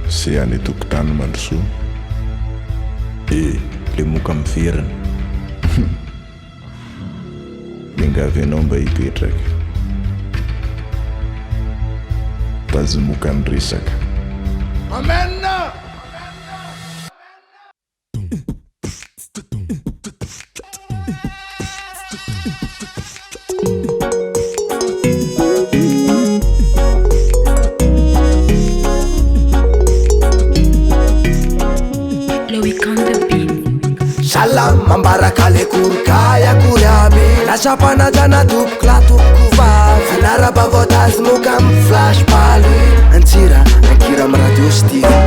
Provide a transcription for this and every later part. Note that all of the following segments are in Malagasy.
sy any tokotany mandrosoa le moka miverina mingavy anao mba hipetraka tazomoka ny resaka. Amen. Salam mambaraka le kurkaya kuriabe nasapanajana tupkla tupkuvavy anarabavotazy moka am flash paly antsira ankira am radio steve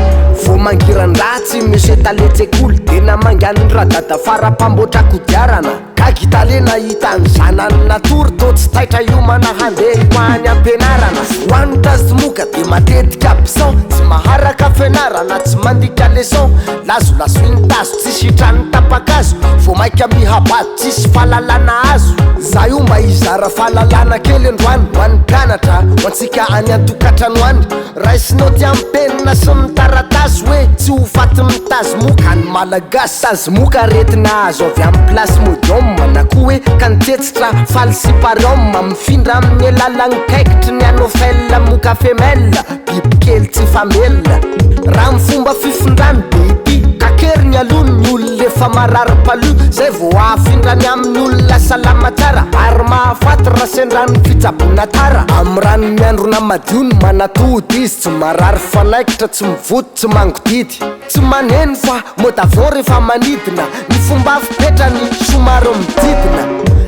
vo mangiran-dratsy misy etaletsekuly tena mangian'ny radada farapamboatra kodiarana kagitale nahita ny zanany natory to tsy taitra io manahandeha hoany ampianarana hoany tazy moka de matetika abison tsy maharaka fianarana tsy mandika leson lazolaso iny tazo tsy sitrany tapakazo vo maika mihabady tsisy fahalalana azo za io mba izara fahalalana kely androany hoan'ny mpianatra hoantsika any antokatranoany raisinao ty ampenina sy mitaratasy hoe tsy ho faty mitazy moka ny malagasy tazy moka retina azo avy amin'ny plasy modium na koa hoe kanitsetsitra falsiparium mifindra amin'ny alalagny kaikitry ny anofela moka femella bibikely tsy famela raha mifomba fifindrany biby kakeriny alony ny olona efa marary palo zay vo afindrany amin'ny olona salama tsara ary mahafaty rasendrany fitsabona tara amin'ny rano miandrona madiony manatody izy tsy marary fanaikitra tsy mivoty tsy mangodidy tsy maneny fa modavao rehefa manidina ny fomba fipetrany somaro mididina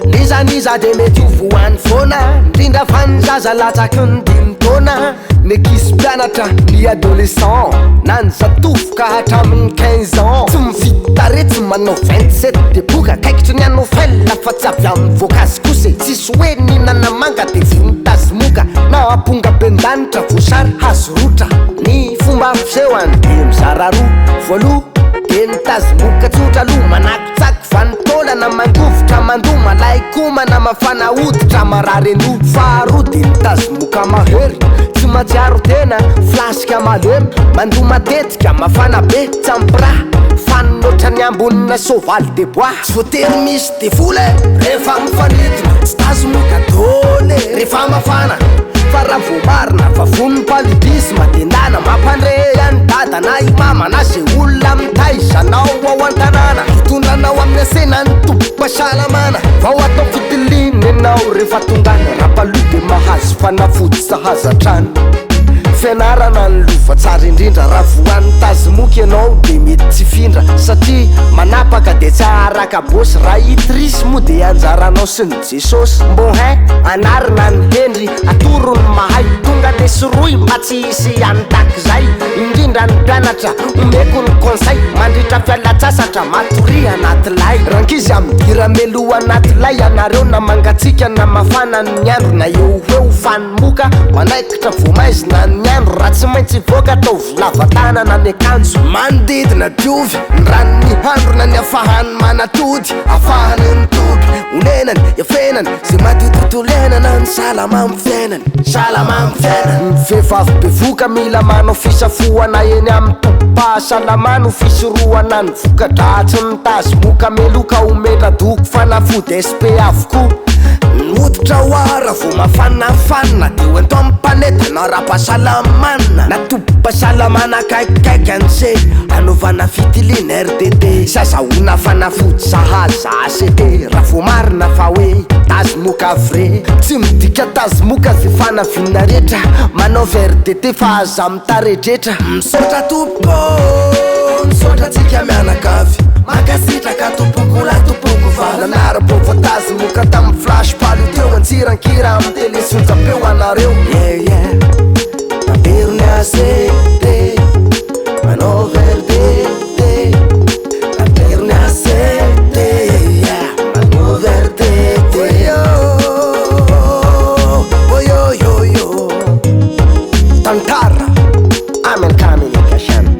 lizaniza de mety hovoany foana indrindra fa ny zaza latsaky ny 5 taona nekisy mpianatra ny adolescent na ny zatofoka hatramin'ny 15 ans tsy mivitare tsy manao 27 de boka kaikitry ny anofela fa tsy avy amin'ny voankazy kose tsisy hoe ninana manga de vonitazy moka na aponga bendanitra voasary hazo rotra ny fomba fisehoany de mizara roa voaloha de nitazy moka tsotra aloha manakitsaky vanitolana mangovotra mandoma laikomana mafana hoditra marary eno faharoa de nitazy moka mahery tsy matsiaro tena flasika malemy mando matetika mafana be tsampira fanonotra ny ambonina sovaly de bois tsy voatery misy de vola rehefa mifanidina tsy tazo moka dôle rehefa mafana fa raha vomarina fa von'ny paludisme de ndana mampandre any dada na imama na ze olona mitaizanao ao an-tanàna hitondranao amin'ny asena ny tompo-pahasalamana vao atao fitiliny anao rehefa tongana rapaloha de mahazo fanafody sahazatrany fianarana ny lova tsara indrindra raha voan'ny tazomoka ianao de mety tsy findra satria manapaka de tsy araka bosy raha itrisy moa de anjaranao sy ny jesosy mbo hai anarina ny hendry atorony mahay tonga de soroy mba tsy hisy antaky zay indrindra ny mpianatra omeko ny conseil mandritra fialatsasatra matory anaty lay rankizy amidira melo anaty lay anareo na mangatsika na mafana ny andro na eo hoeo fanymoka manaikitra vomaizina ny andro raha tsy maintsy voaka atao vilavantanana ny akanjo manodidina diovy ny ranony handrona ny afahany manatody afahany ny toby onenany efenany zay matitotolenana ny salama amin'ny fiainany salama amin'ny fiainany ny vehivavy bevoka mila manao fisafoana eny amin'ny topa-salamano fisoroana ny voka-dratsy ny tazy moka meloka ometra doko fanafody sp avokoa noditra oara vo mafanafanina de oento amin'ny paneta na raha-pahasalamana na topo-pahasalamana kaikikaiky an'se anaovana fitiliny rdd sazahoana fanafody sahaza act raha vo marina fa hoe tazy moka vrai tsy midika tazy moka ze fanavina rehetra manao rdd fa aza mitaredretra misaotra tompo misaotra tsika mianakavy makasitraka tompoko la tompoko valanarabo voatazy moka tamin'ny flash paly teo antsirankira amin'ny tele sonjapeo anareo mamerony acte manao rdd mamerony acte manao rdd oyoyoyo tantara amenkamenekashana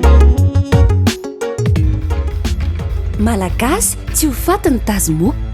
malagasy tsy ho faty ny tazomoka